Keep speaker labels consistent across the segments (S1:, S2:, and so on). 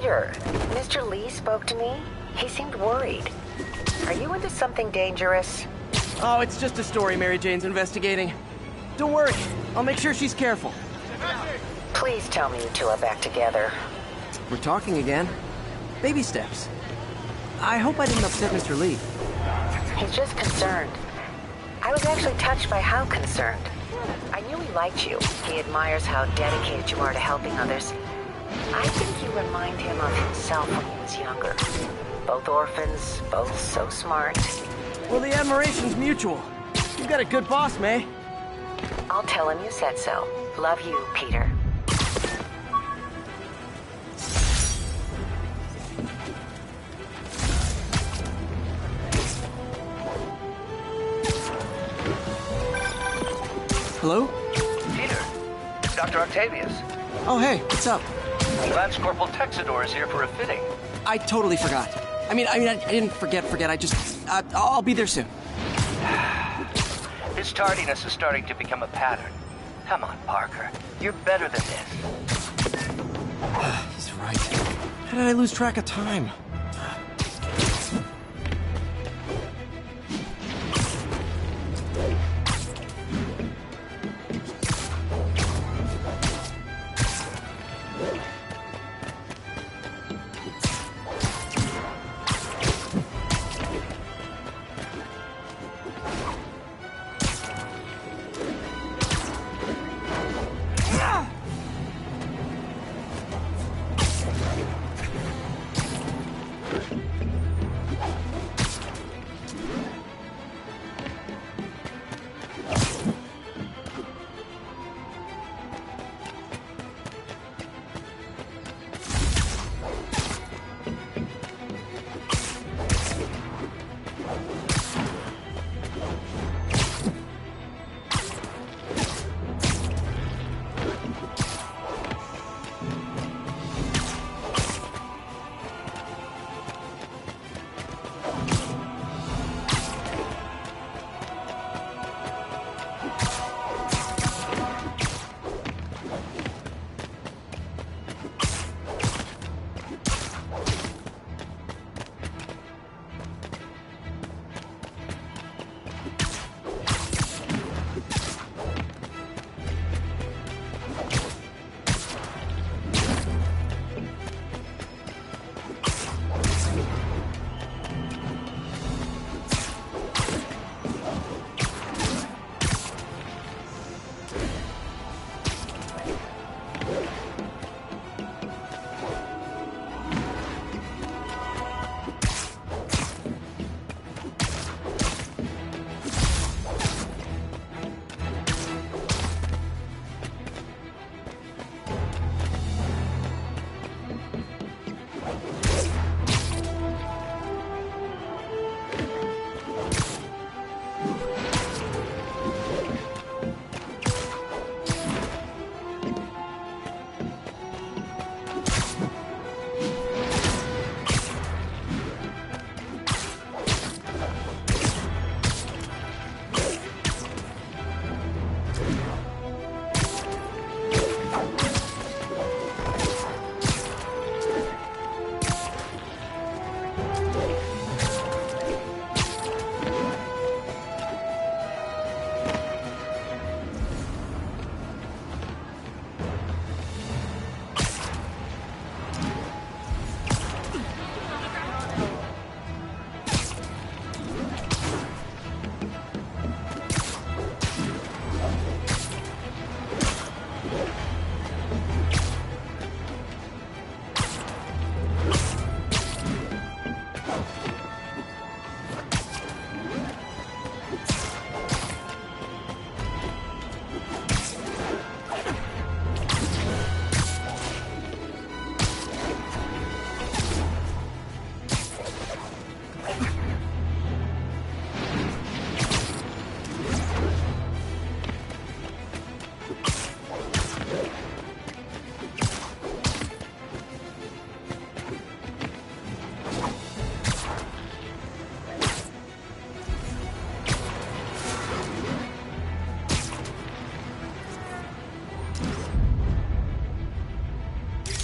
S1: Peter, Mr. Lee spoke to me. He seemed worried. Are you into something dangerous?
S2: Oh, it's just a story Mary Jane's investigating. Don't worry, I'll make sure she's careful.
S1: Please tell me you two are back together.
S2: We're talking again. Baby steps. I hope I didn't upset Mr. Lee.
S1: He's just concerned. I was actually touched by how concerned. I knew he liked you. He admires how dedicated you are to helping others. I think you remind him of himself when he was younger. Both orphans, both so smart.
S2: Well, the admiration's mutual. You've got a good boss, May.
S1: I'll tell him you said so. Love you, Peter.
S2: Hello?
S3: Peter, it's Dr. Octavius.
S2: Oh, hey, what's up?
S3: Lance Corporal Texador is here for a fitting.
S2: I totally forgot. I didn't forget. I just... I'll be there soon.
S3: His tardiness is starting to become a pattern. Come on, Parker. You're better than this.
S2: He's right. How did I lose track of time?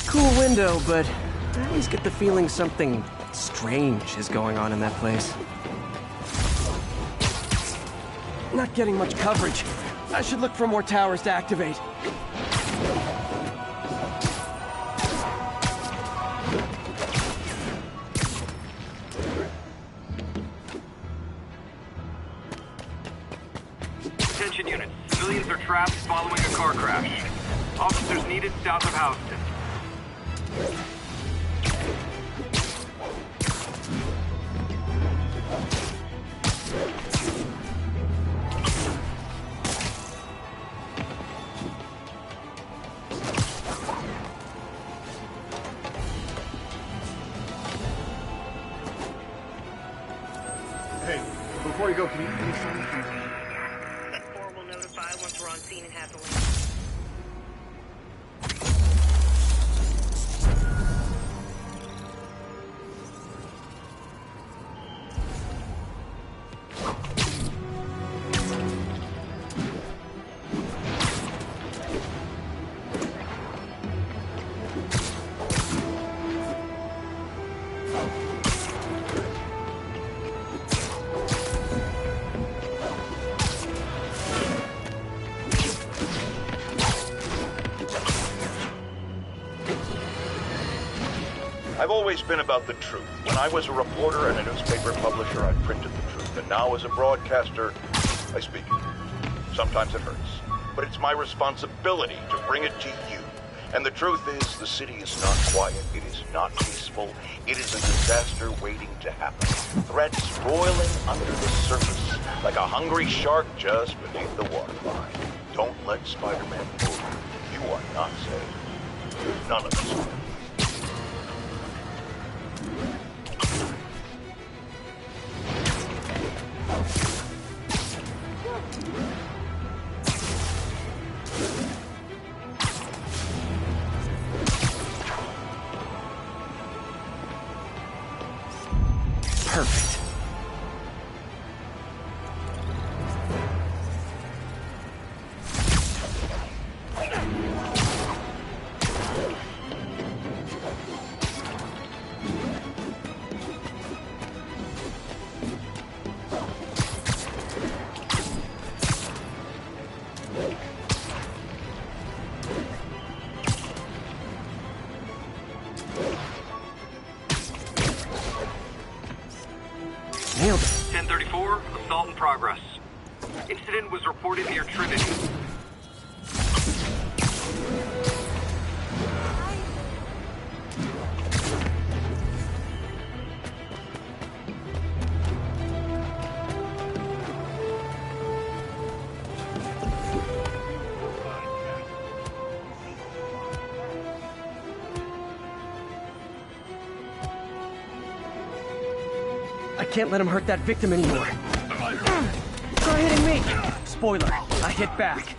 S2: Cool window, but I always get the feeling something strange is going on in that place. Not getting much coverage. I should look for more towers to activate.
S4: Attention units. Civilians are trapped following a car crash. Officers needed south of Houston.
S5: Hey, before you go, can you sign something?
S1: 4 will notify once we're on scene and have the link.
S6: I've always been about the truth. When I was a reporter and a newspaper publisher, I printed the truth. And now as a broadcaster, I speak it. Sometimes it hurts. But it's my responsibility to bring it to you. And the truth is, the city is not quiet. It is not peaceful. It is a disaster waiting to happen. Threats roiling under the surface, like a hungry shark just beneath the waterline. Don't let Spider-Man fool you. You are not safe. None of us are.
S2: Perfect. Nailed it.
S4: 1034, assault in progress. Incident was reported near Trinity.
S2: I can't let him hurt that victim anymore. Try hitting me! Spoiler, I hit back.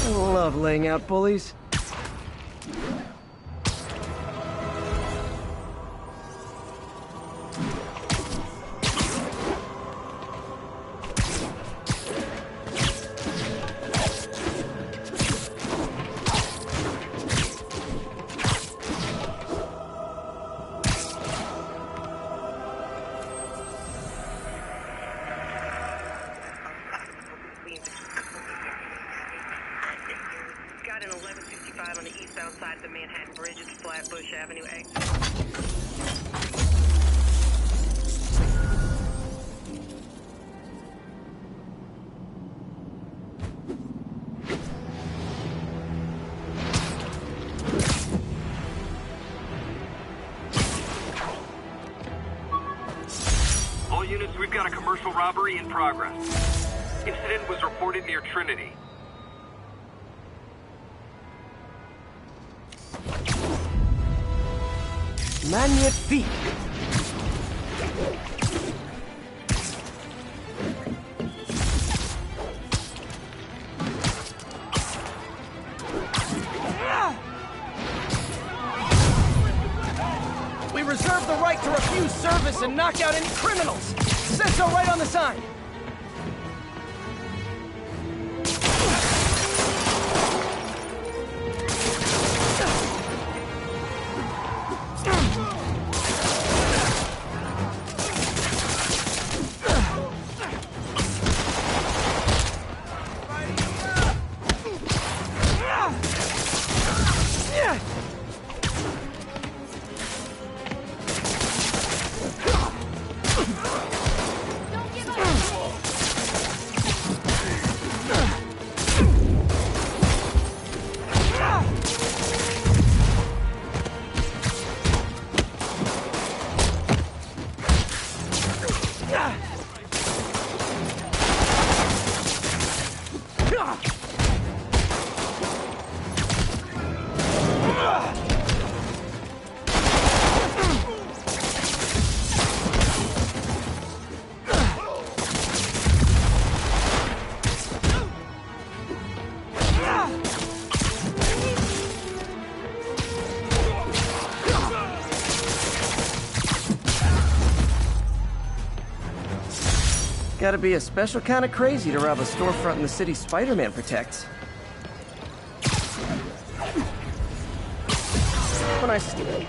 S2: Love laying out bullies.
S1: Got an 1155 on the eastbound side of the Manhattan Bridge at Flatbush Avenue exit.
S4: All units, we've got a commercial robbery in progress. Incident was reported near Trinity.
S2: Magnifique! We reserve the right to refuse service and knock out any criminals! Says so right on the sign! Gotta be a special kind of crazy to rob a storefront in the city Spider-Man protects. When I steal.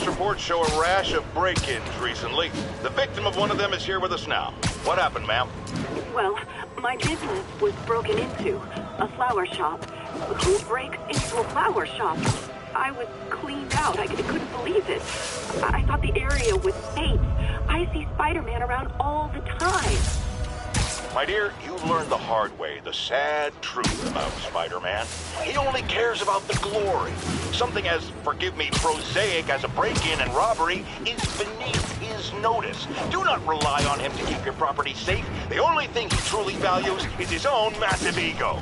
S6: Reports show a rash of break-ins recently. The victim of one of them is here with us now. What happened, ma'am?
S7: Well, my business was broken into. A flower shop. Who breaks into a flower shop? I was cleaned out. I couldn't believe it. I thought the area was safe. I see Spider-Man around all the time.
S6: My dear, you learned the hard way the sad truth about Spider-Man. He only cares about the glory. Something as, forgive me, prosaic as a break-in and robbery is beneath his notice. Do not rely on him to keep your property safe. The only thing he truly values is his own massive ego.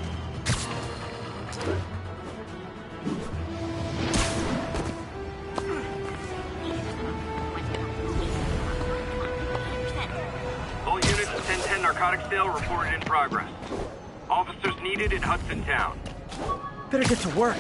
S4: All units, 1010 narcotics sale reported in progress. Officers needed in Hudson Town.
S2: Better get to work.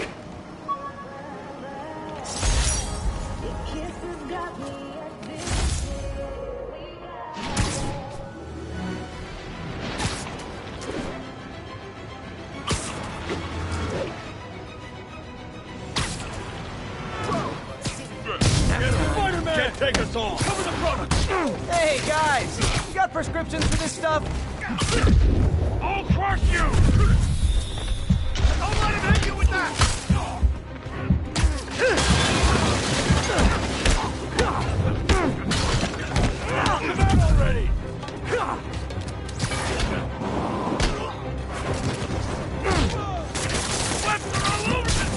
S5: Spider-Man! Can't take us all! Cover the product!
S2: Hey, guys! You got prescriptions for this stuff?
S5: I'll crush you! Don't let him hit you with that! Come out already! Webs are all over this!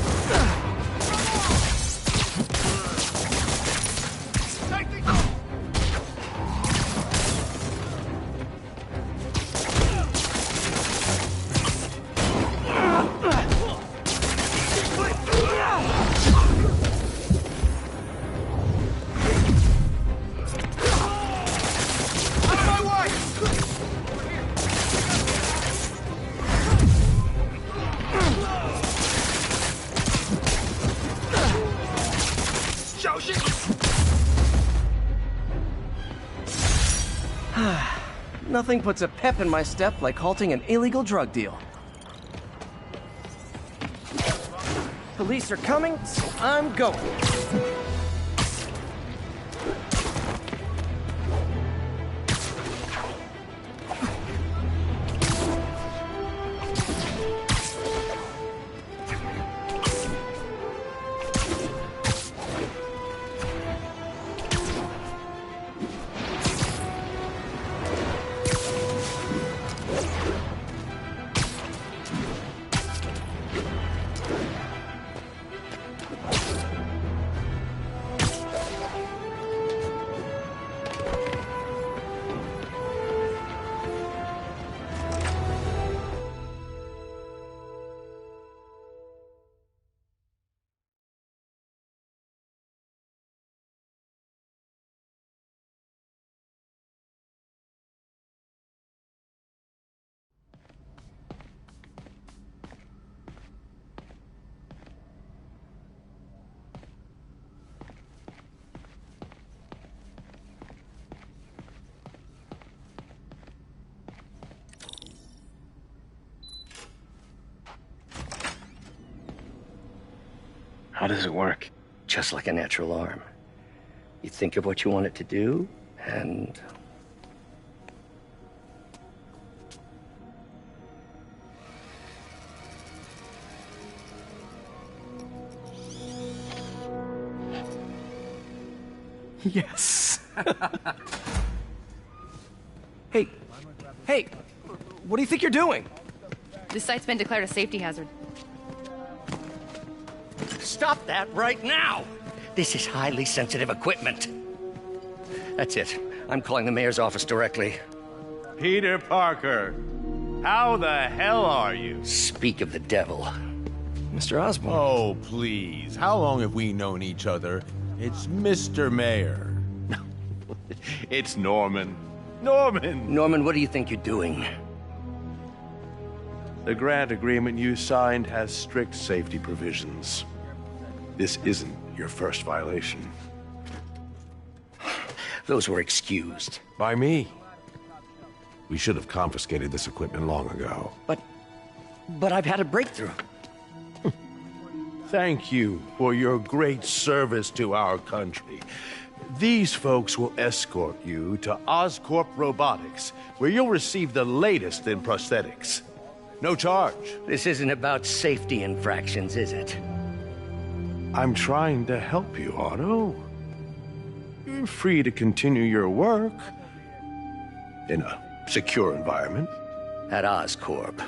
S2: Nothing puts a pep in my step like halting an illegal drug deal. Police are coming, so I'm going.
S3: How does it work? Just like a natural arm. You think of what you want it to do, and...
S2: Yes. Hey, what do you think you're doing?
S8: This site's been declared a safety hazard.
S3: Stop that right now! This is highly sensitive equipment. That's it. I'm calling the mayor's office directly.
S9: Peter Parker, how the hell are you?
S3: Speak of the devil. Mr. Osborn.
S9: Oh, please. How long have we known each other? It's Mr. Mayor. It's Norman.
S3: Norman, what do you think you're doing?
S9: The grant agreement you signed has strict safety provisions. This isn't your first violation.
S3: Those were excused.
S9: By me. We should have confiscated this equipment long ago.
S3: But I've had a breakthrough.
S9: Thank you for your great service to our country. These folks will escort you to Oscorp Robotics, where you'll receive the latest in prosthetics. No charge.
S3: This isn't about safety infractions, is it?
S9: I'm trying to help you, Otto. You're free to continue your work in a secure environment.
S3: At Oscorp.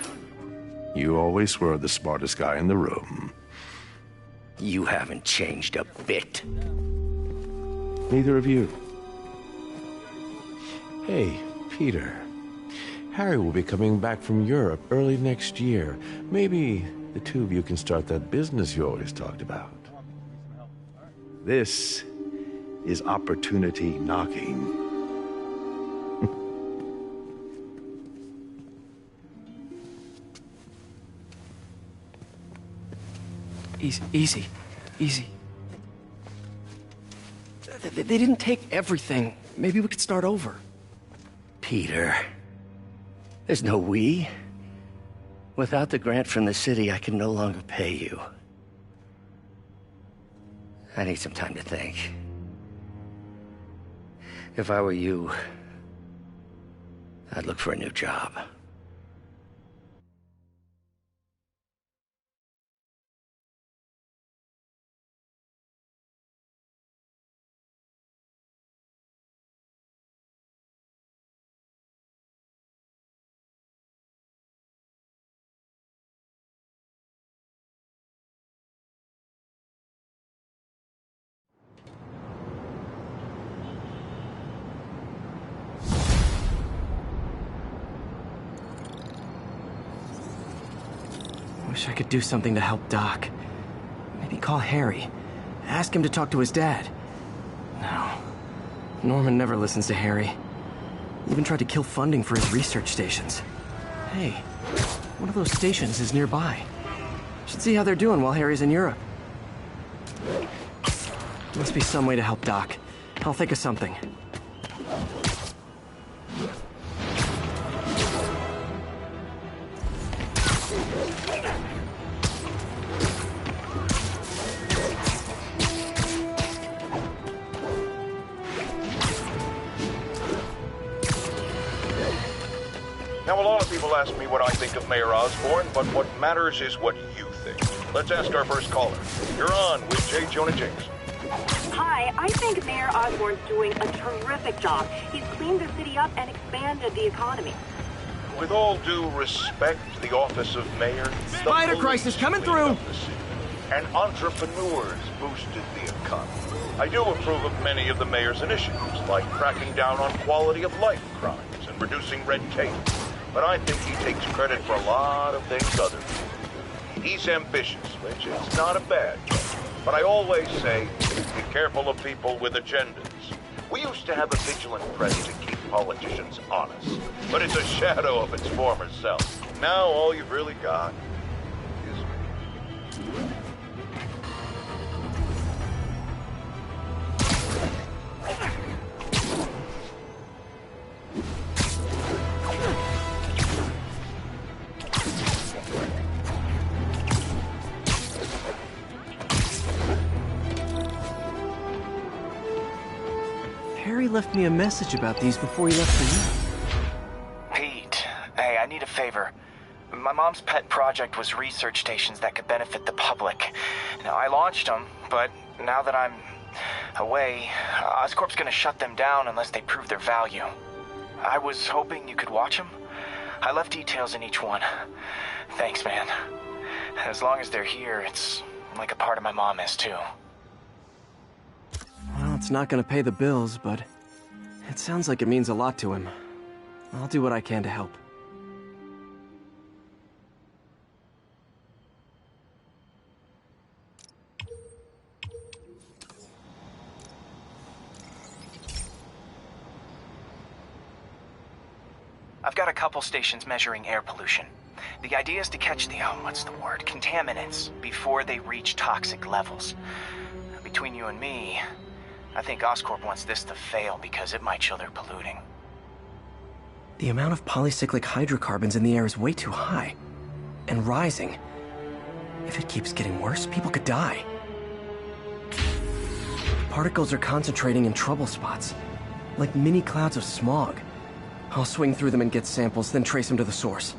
S9: You always were the smartest guy in the room.
S3: You haven't changed a bit.
S9: Neither of you. Hey, Peter. Harry will be coming back from Europe early next year. Maybe the two of you can start that business you always talked about. This is opportunity knocking.
S2: Easy. They didn't take everything. Maybe we could start over.
S3: Peter, there's no we. Without the grant from the city, I can no longer pay you. I need some time to think. If I were you, I'd look for a new job.
S2: Wish I could do something to help Doc. Maybe call Harry. Ask him to talk to his dad. No. Norman never listens to Harry. Even tried to kill funding for his research stations. Hey, one of those stations is nearby. Should see how they're doing while Harry's in Europe. Must be some way to help Doc. I'll think of something.
S6: Now, a lot of people ask me what I think of Mayor Osborn, but what matters is what you think. Let's ask our first caller. You're on with J. Jonah James.
S7: Hi, I think Mayor Osborn's doing a terrific job. He's cleaned the city up and expanded the economy.
S6: With all due respect to the office of mayor,
S2: Spider crisis coming through!
S6: And entrepreneurs boosted the economy. I do approve of many of the mayor's initiatives, like cracking down on quality of life crimes and reducing red tape. But I think he takes credit for a lot of things others do. He's ambitious, which is not a bad thing. But I always say, be careful of people with agendas. We used to have a vigilant press to keep politicians honest, but it's a shadow of its former self. Now all you've really got is me.
S2: Harry left me a message about these before he left for you.
S10: Pete, hey, I need a favor. My mom's pet project was research stations that could benefit the public. Now, I launched them, but now that I'm away, Oscorp's gonna shut them down unless they prove their value. I was hoping you could watch them. I left details in each one. Thanks, man. As long as they're here, it's like a part of my mom is, too.
S2: Well, it's not gonna pay the bills, but it sounds like it means a lot to him. I'll do what I can to help.
S10: I've got a couple stations measuring air pollution. The idea is to catch the, contaminants before they reach toxic levels. Between you and me, I think Oscorp wants this to fail because it might show they're polluting.
S2: The amount of polycyclic hydrocarbons in the air is way too high. And rising. If it keeps getting worse, people could die. Particles are concentrating in trouble spots, like mini clouds of smog. I'll swing through them and get samples, then trace them to the source.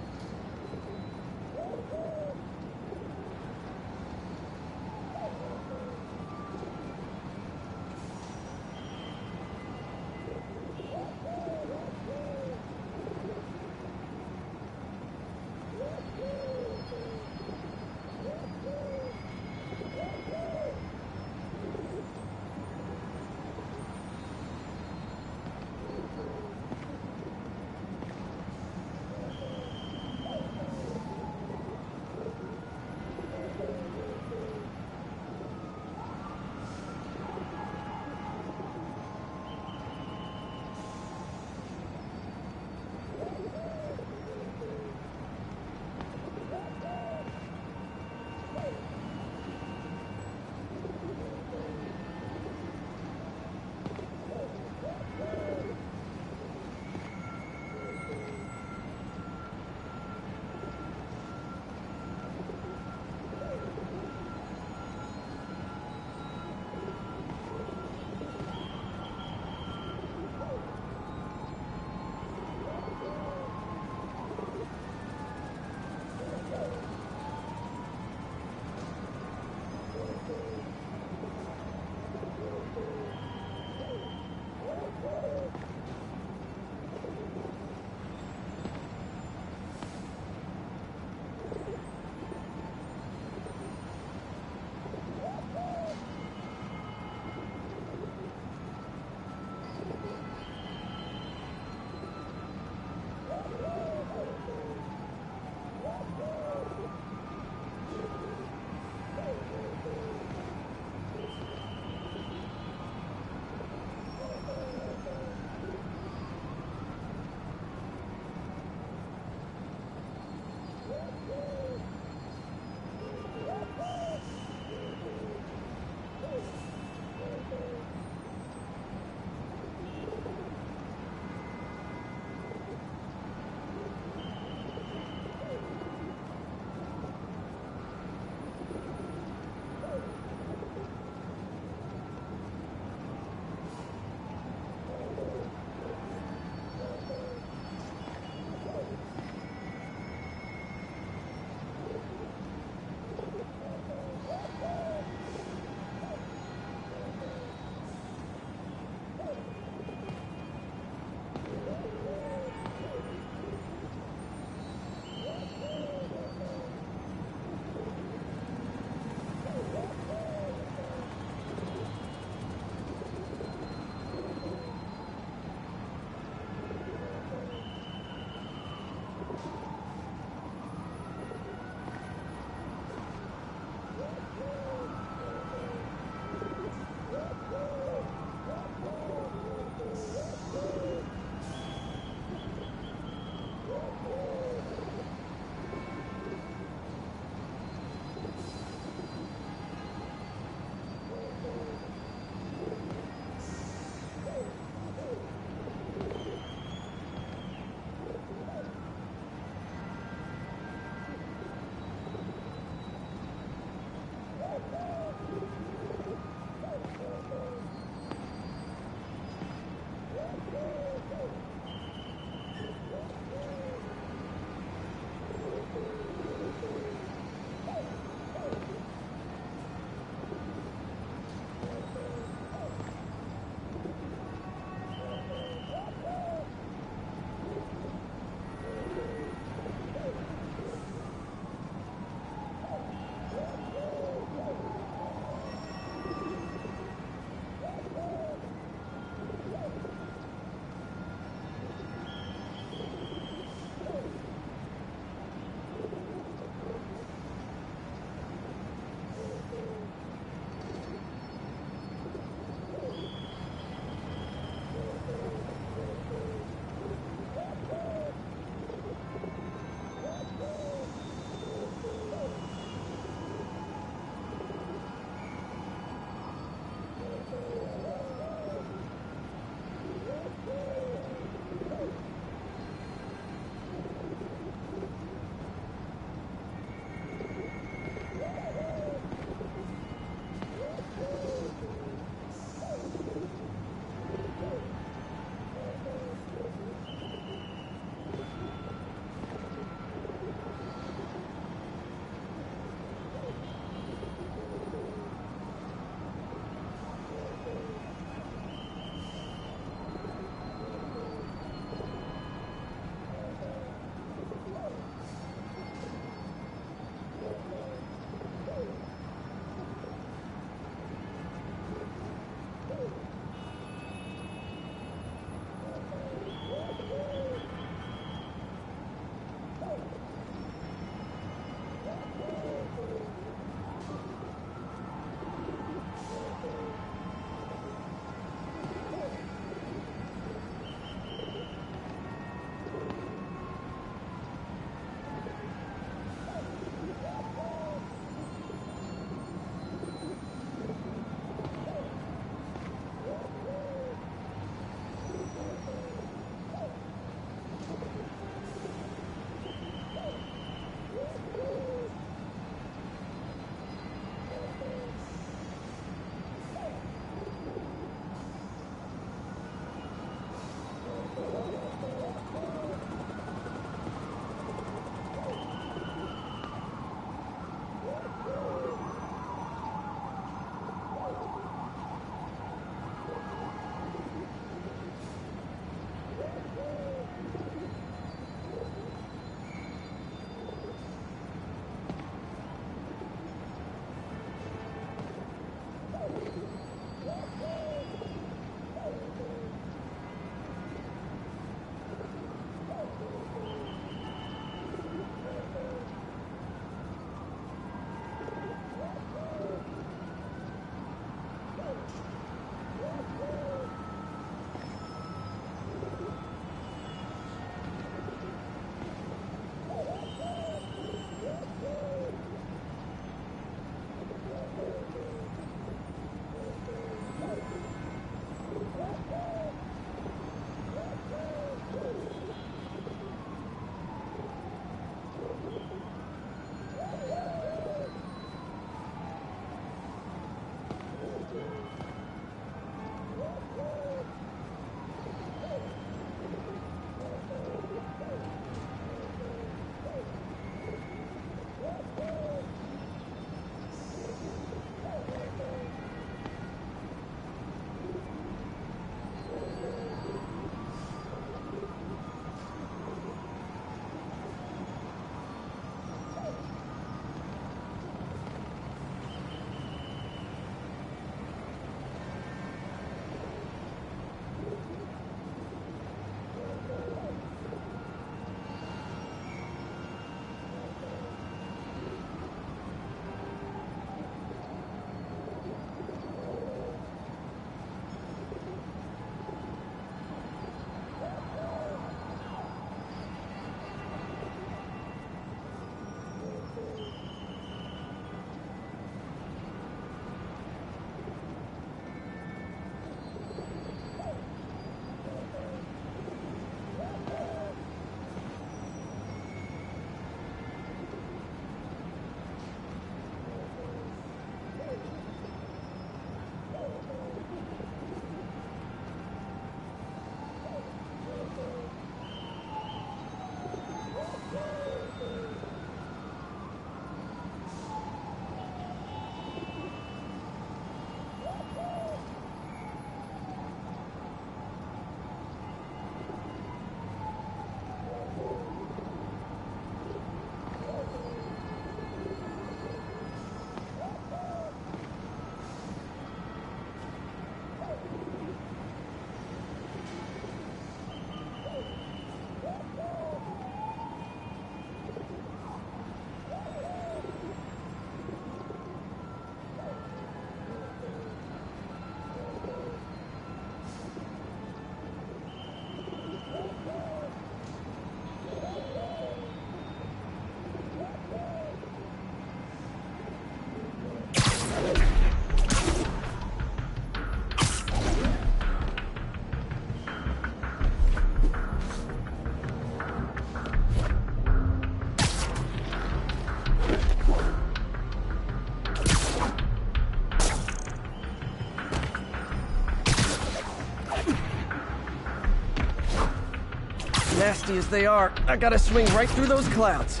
S2: Nasty as they are, I gotta swing right through those clouds.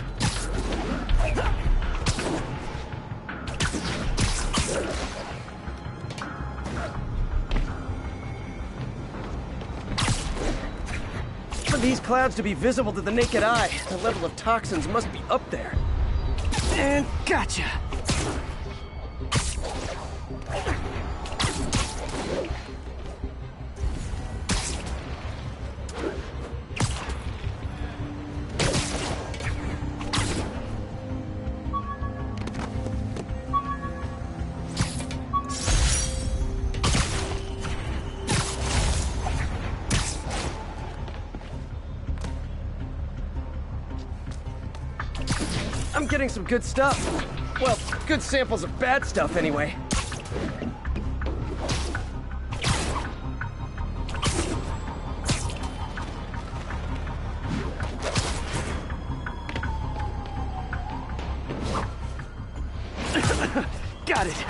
S2: For these clouds to be visible to the naked eye, the level of toxins must be up there. And gotcha! I'm getting some good stuff. Well, good samples of bad stuff, anyway. Got it.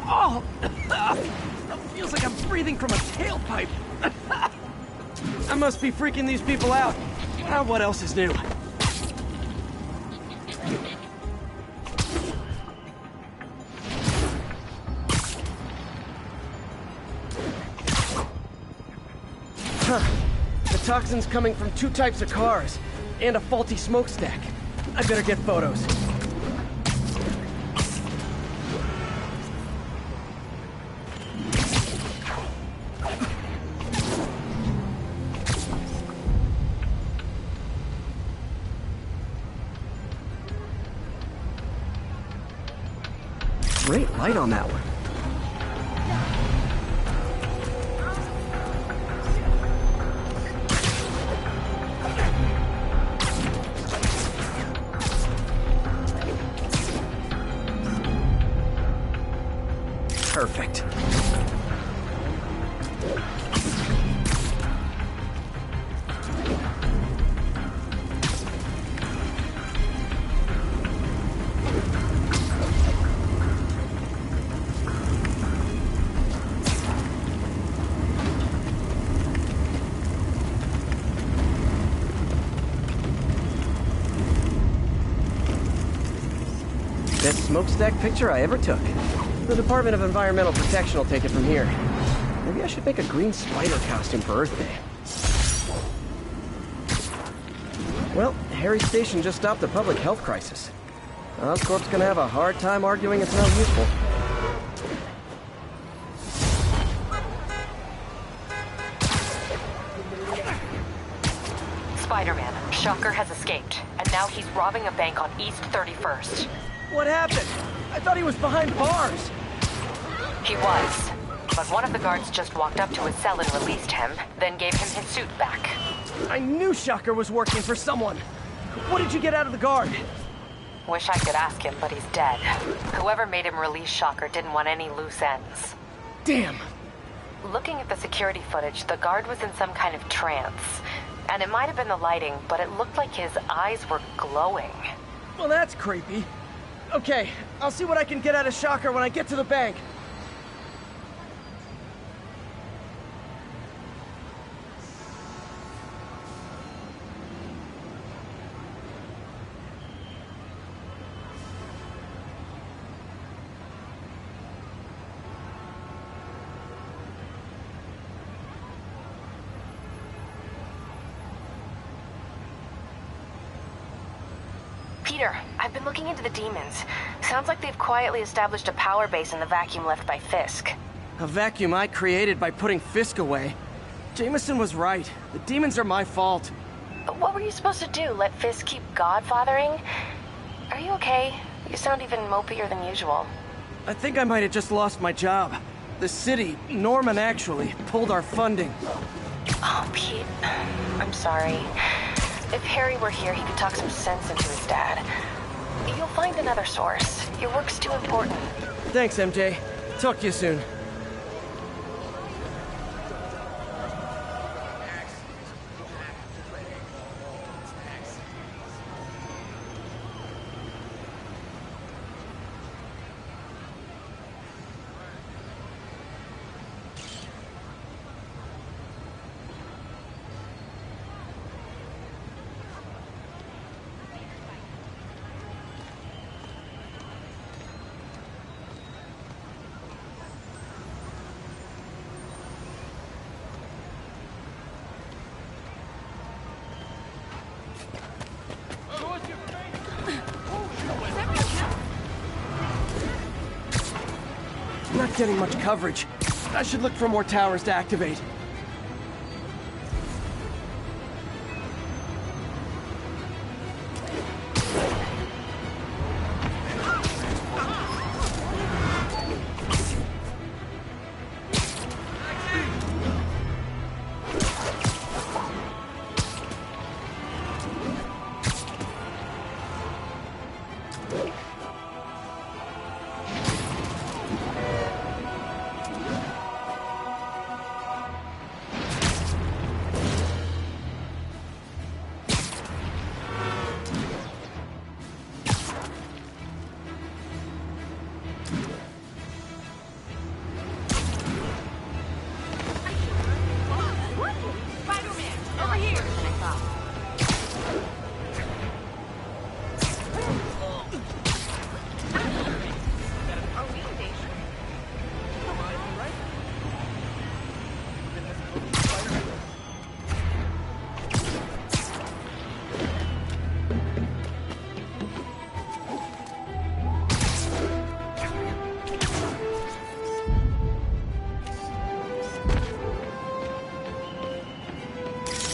S2: Oh! Feels like I'm breathing from a tailpipe. I must be freaking these people out. What else is new? The toxin's coming from 2 types of cars, and a faulty smokestack. I better get photos. Great light on that one. Perfect. Best smokestack picture I ever took. The Department of Environmental Protection will take it from here. Maybe I should make a green spider costume for Earth Day. Well, Harry's station just stopped a public health crisis. Oscorp's gonna have a hard time arguing it's not useful.
S11: Spiderman, Shocker has escaped, and now he's robbing a bank on East 31st.
S2: What happened? I thought he was behind bars.
S11: He was, but one of the guards just walked up to his cell and released him, then gave him his suit back.
S2: I knew Shocker was working for someone. What did you get out of the guard?
S11: Wish I could ask him, but he's dead. Whoever made him release Shocker didn't want any loose ends.
S2: Damn.
S11: Looking at the security footage, the guard was in some kind of trance. And it might have been the lighting, but it looked like his eyes were glowing.
S2: Well, that's creepy. Okay, I'll see what I can get out of Shocker when I get to the bank.
S11: Peter, I've been looking into the demons. Sounds like they've quietly established a power base in the vacuum left by Fisk.
S2: A vacuum I created by putting Fisk away. Jameson was right. The demons are my fault.
S11: What were you supposed to do? Let Fisk keep godfathering? Are you okay? You sound even mopier than usual.
S2: I think I might have just lost my job. The city, Norman actually, pulled our funding.
S11: Oh, Pete. I'm sorry. If Harry were here, he could talk some sense into his dad. You'll find another source. Your work's too important.
S2: Thanks, MJ. Talk to you soon. not getting much coverage. I should look for more towers to activate.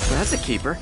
S2: That's a keeper.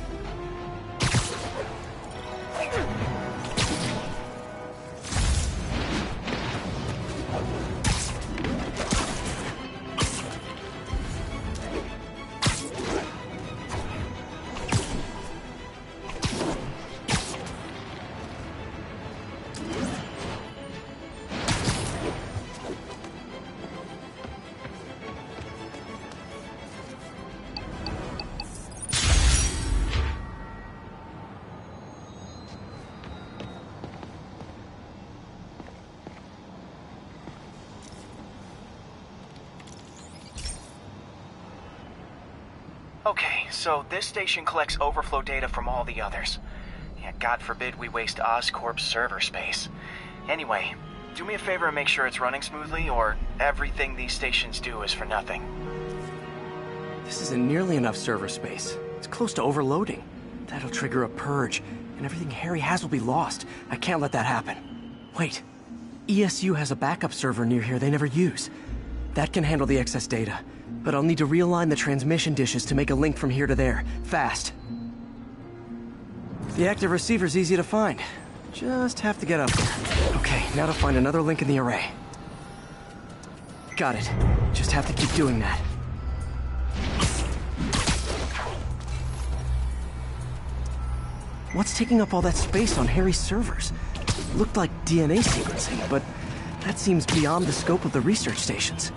S10: Okay, so this station collects overflow data from all the others. Yeah, God forbid we waste Oscorp's server space. Anyway, do me a favor and make sure it's running smoothly, or everything these stations do is for nothing.
S2: This isn't nearly enough server space. It's close to overloading. That'll trigger a purge, and everything Harry has will be lost. I can't let that happen. Wait. ESU has a backup server near here they never use. That can handle the excess data, but I'll need to realign the transmission dishes to make a link from here to there, fast. The active receiver's easy to find. Just have to get up there. Okay, now to find another link in the array. Got it. Just have to keep doing that. What's taking up all that space on Harry's servers? Looked like DNA sequencing, but that seems beyond the scope of the research stations.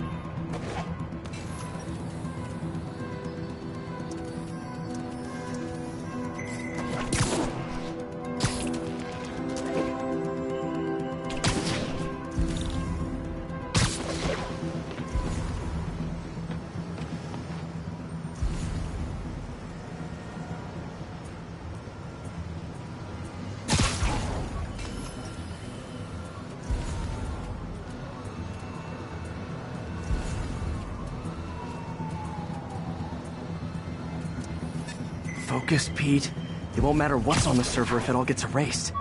S2: Focus, Pete. It won't matter what's on the server if it all gets erased.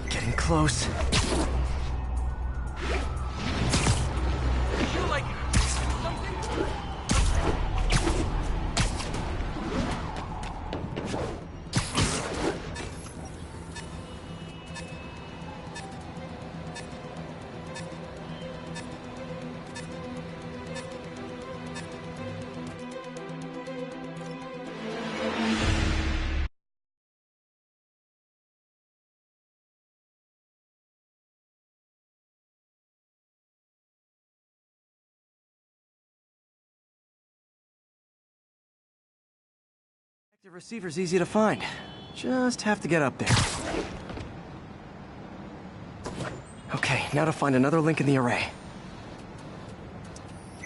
S2: Getting close. The receiver's easy to find. Just have to get up there. Okay, now to find another link in the array.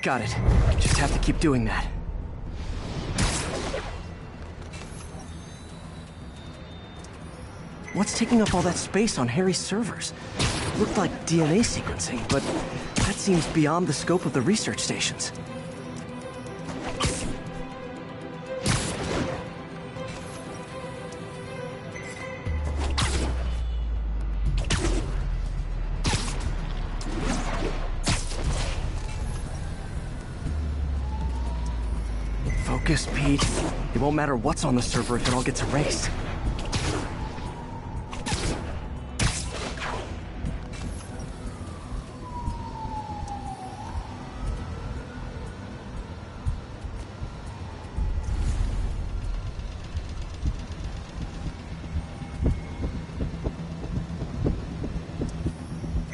S2: Got it. Just have to keep doing that. What's taking up all that space on Harry's servers? Looked like DNA sequencing, but that seems beyond the scope of the research stations. Focus, Pete. It won't matter what's on the server if it all gets erased.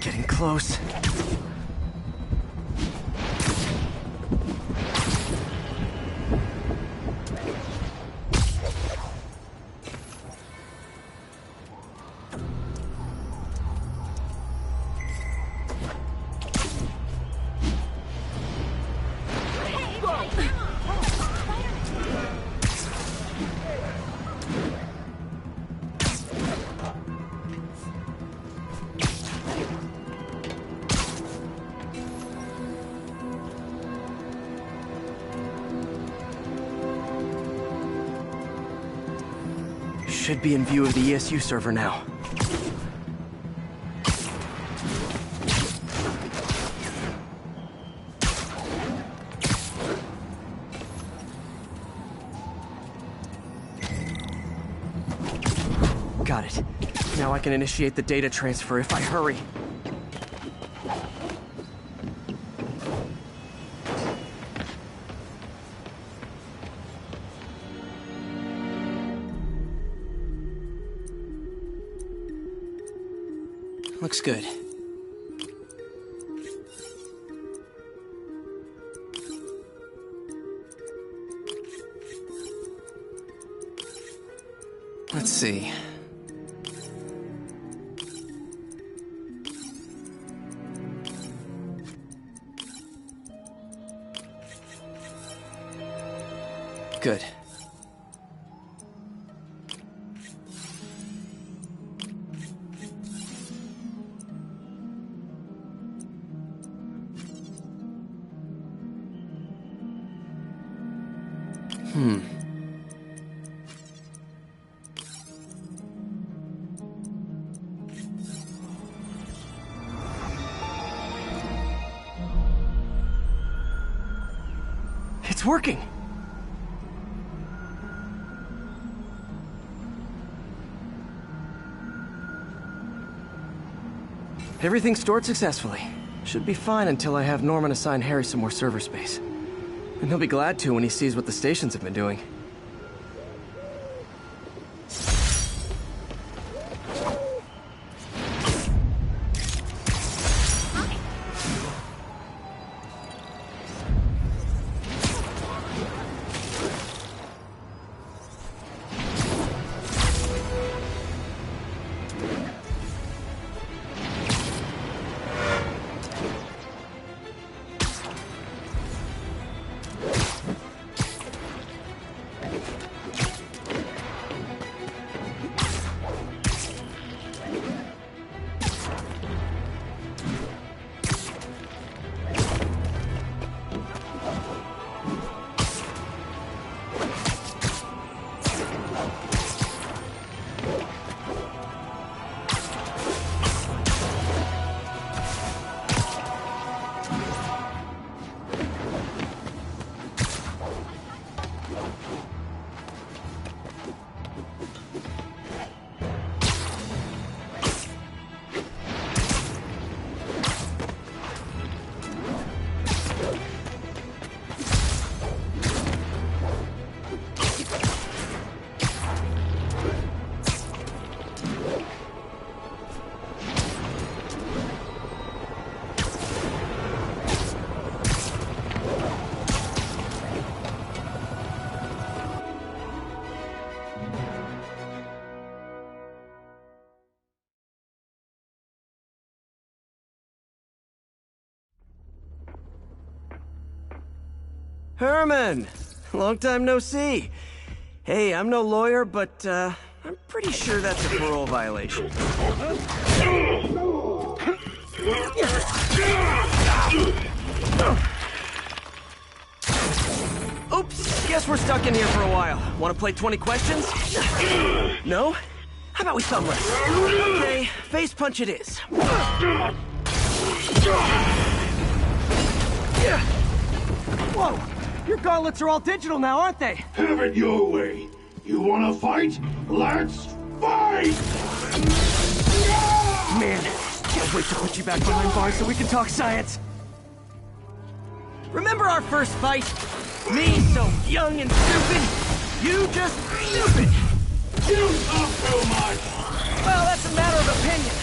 S2: Getting close. Should be in view of the ESU server now. Got it. Now I can initiate the data transfer if I hurry. Looks good. Let's see. Good. It's working! Everything's stored successfully. Should be fine until I have Norman assign Harry some more server space. And he'll be glad to when he sees what the stations have been doing. Herman! Long time no see. Hey, I'm no lawyer, but, I'm pretty sure that's a parole violation. Oops, guess we're stuck in here for a while. Want to play 20 questions? No? How about we thumb wrestle? Okay, face punch it is. Whoa! Your gauntlets are all digital now, aren't they?
S12: Have it your way. You wanna fight? Let's fight!
S2: Man, can't wait to put you back behind bars so we can talk science. Remember our first fight? Me so young and stupid, you just stupid.
S12: You talk too much!
S2: Well, that's a matter of opinion.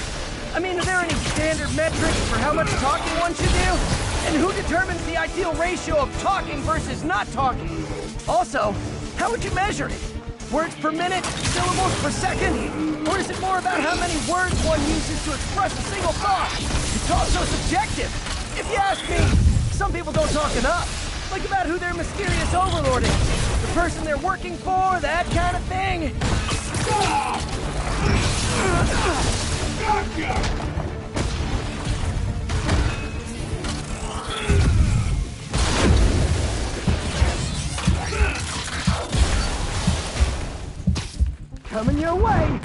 S2: I mean, are there any standard metrics for how much talking one should do? And who determines the ideal ratio of talking versus not talking? Also, how would you measure it? Words per minute? Syllables per second? Or is it more about how many words one uses to express a single thought? It's all so subjective. If you ask me, some people don't talk enough. Like about who their mysterious overlord is. The person they're working for, that kind of thing.
S12: Stop! Gotcha!
S2: Coming your way!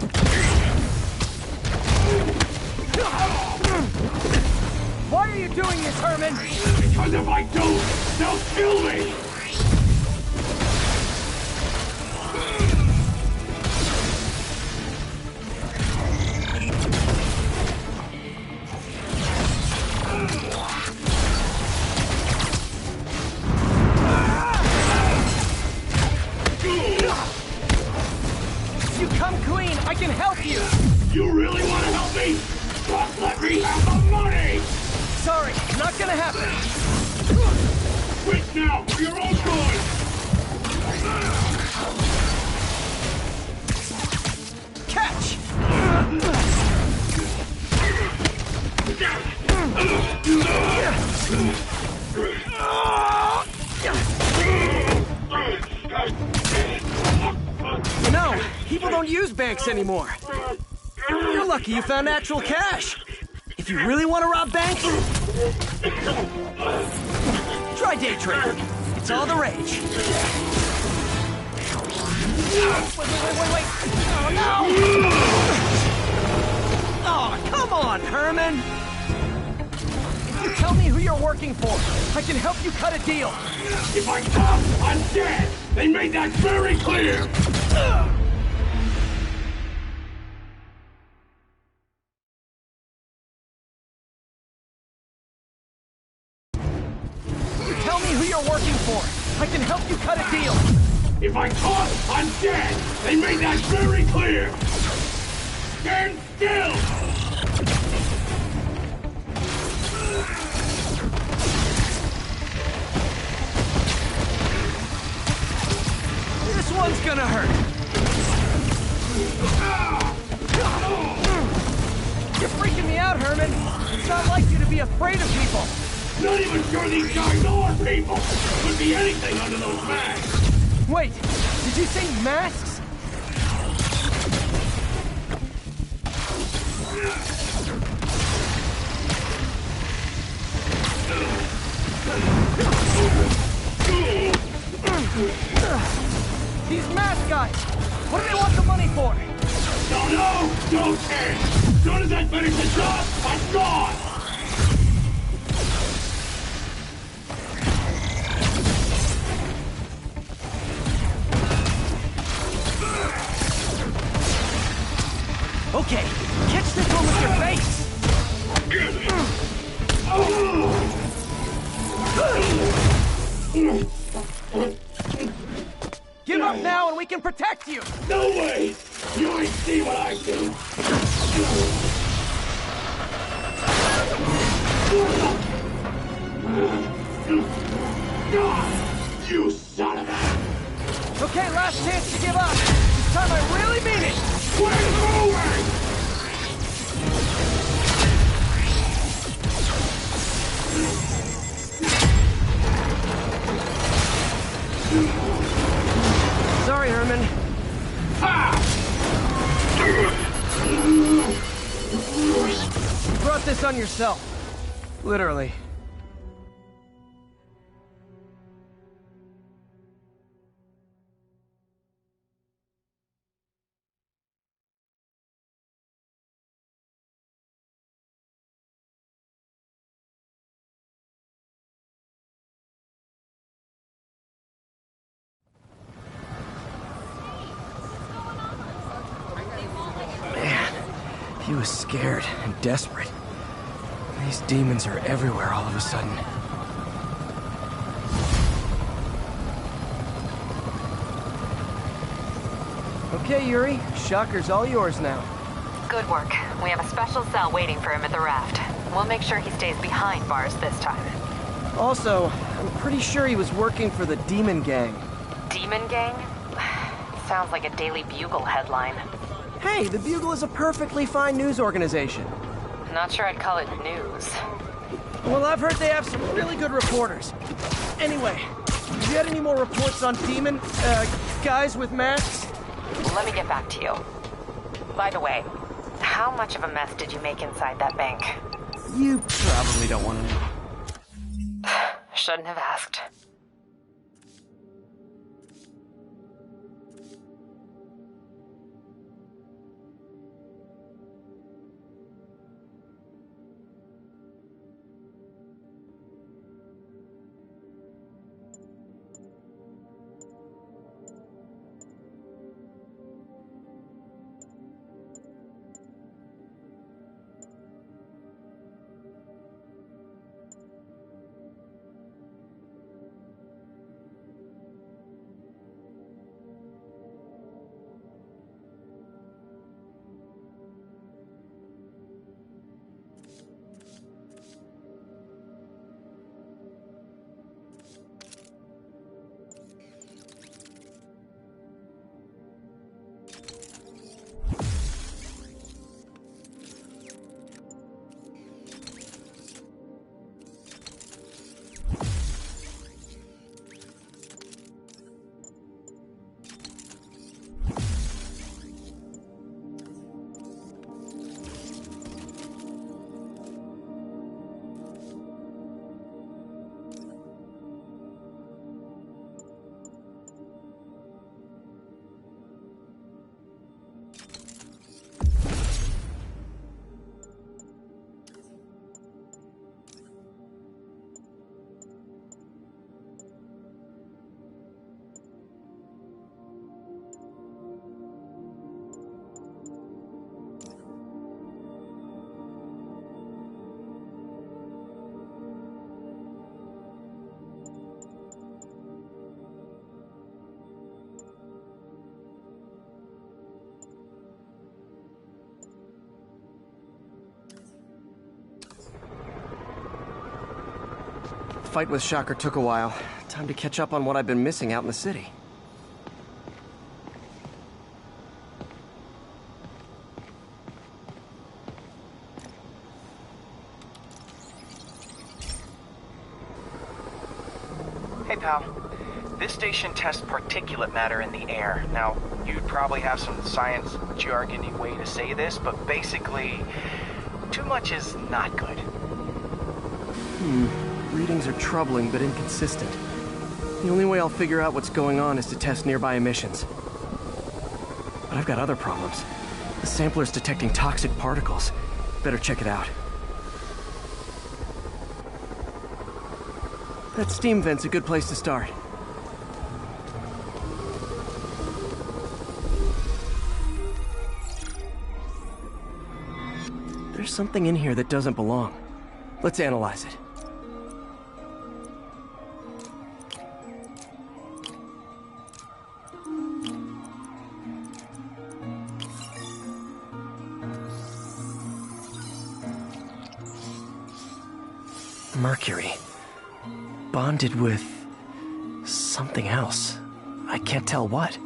S2: Why are you doing this, Herman?
S12: Because if I don't, they'll kill me!
S2: You come clean, I can help you!
S12: You really want to help me? Just let me have the money!
S2: Sorry, not gonna happen.
S12: Quit now, for your own good!
S2: Catch! You know, people don't use banks anymore. You're lucky you found actual cash. If you really want to rob banks, try day trading. It's all the rage. Wait. Oh, no! Oh, come on, Herman! If you tell me who you're working for, I can help you cut a deal.
S12: If I talk, I'm dead! They made that very clear!
S2: Tell me who you're working for. I can help you cut a deal.
S12: If I talk, I'm dead! They made that very clear! Stand still!
S2: This one's gonna hurt. You're freaking me out, Herman. It's not like you to be afraid of people.
S12: Not even sure these guys are people! Could be anything under those masks!
S2: Wait, did you say masks? These mask guys! What do they want the money for?
S12: Don't know! Don't care! As soon as I finish the job, I'm gone!
S2: Okay, catch this one with your face! Give up now and we can protect you!
S12: No way! You ain't see what I do! You son of a...
S2: Okay, last chance to give up. This time I really mean it!
S12: Quit moving!
S2: Sorry, Herman.
S12: Ha!
S2: on yourself. Literally. He was scared and desperate. These demons are everywhere all of a sudden. Okay, Yuri. Shocker's all yours now.
S1: Good work. We have a special cell waiting for him at the raft. We'll make sure he stays behind bars this time.
S2: Also, I'm pretty sure he was working for the Demon Gang.
S1: Demon Gang? Sounds like a Daily Bugle headline.
S2: Hey, the Bugle is a perfectly fine news organization.
S1: Not sure I'd call it news.
S2: Well, I've heard they have some really good reporters. Anyway, you had any more reports on demon, guys with masks?
S1: Let me get back to you. By the way, how much of a mess did you make inside that bank?
S2: You probably don't want to know.
S1: Shouldn't have asked.
S2: Fight with Shocker took a while. Time to catch up on what I've been missing out in the city.
S10: Hey, pal. This station tests particulate matter in the air. Now, you'd probably have some science jargony way to say this, but basically, too much is not good.
S2: Readings are troubling but inconsistent. The only way I'll figure out what's going on is to test nearby emissions. But I've got other problems. The sampler's detecting toxic particles. Better check it out. That steam vent's a good place to start. There's something in here that doesn't belong. Let's analyze it. Mercury. Bonded with something else. I can't tell what.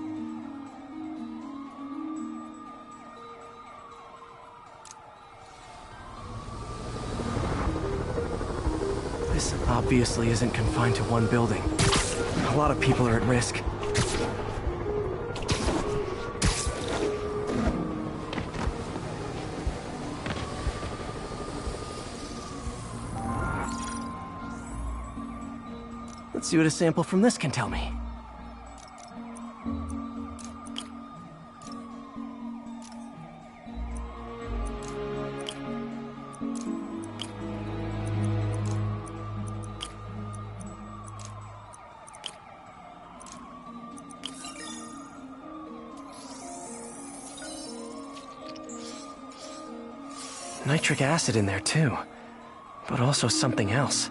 S2: This obviously isn't confined to one building. A lot of people are at risk. Let's see what a sample from this can tell me. Nitric acid in there too, but also something else.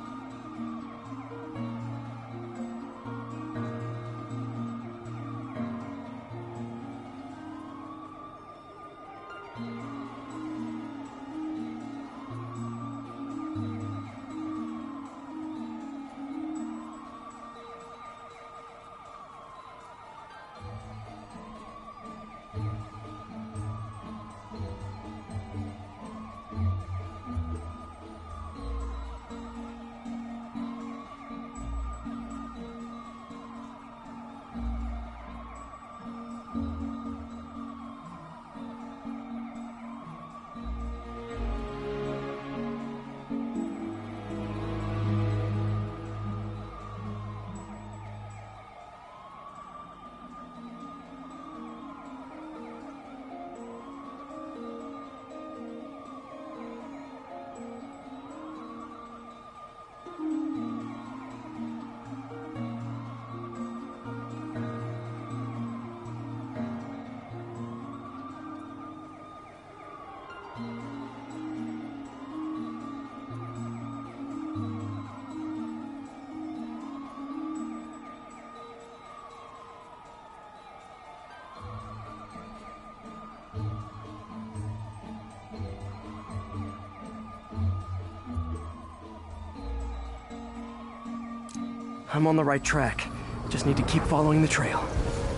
S2: I'm on the right track. Just need to keep following the trail.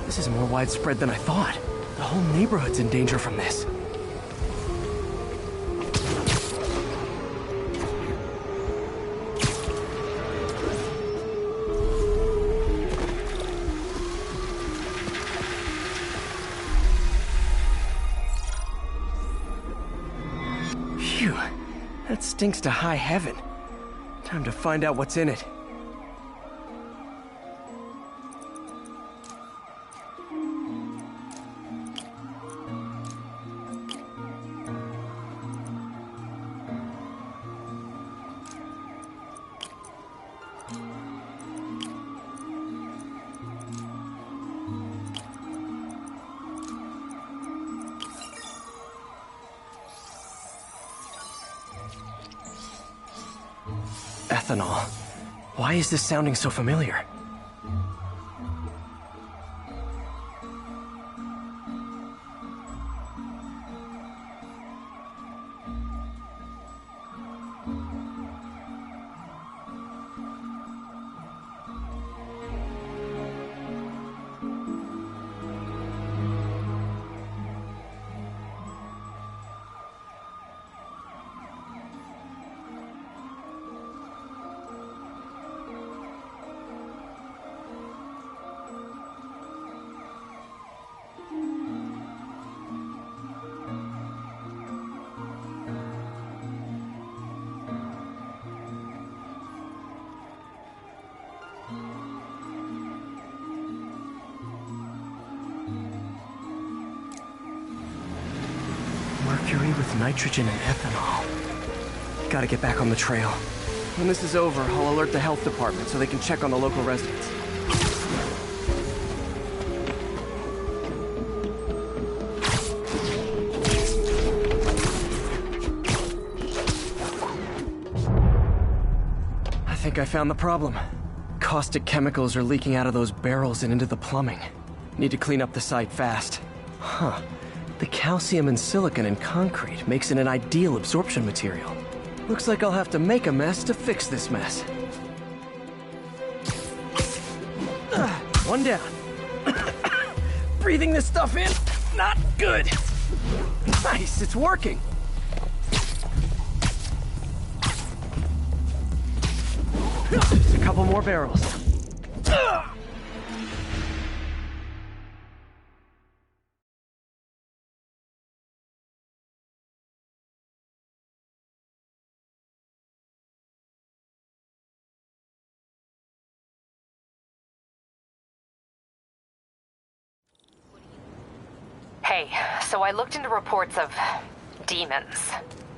S2: This is more widespread than I thought. The whole neighborhood's in danger from this. Phew, that stinks to high heaven. Time to find out what's in it. Ethanol. Why is this sounding so familiar? Mercury with nitrogen and ethanol. Gotta get back on the trail. When this is over, I'll alert the health department so they can check on the local residents. I think I found the problem. Caustic chemicals are leaking out of those barrels and into the plumbing. Need to clean up the site fast. Huh. The calcium and silicon in concrete makes it an ideal absorption material. Looks like I'll have to make a mess to fix this mess. One down. Breathing this stuff in, not good. Nice, it's working. Just a couple more barrels.
S1: Hey, so I looked into reports of demons.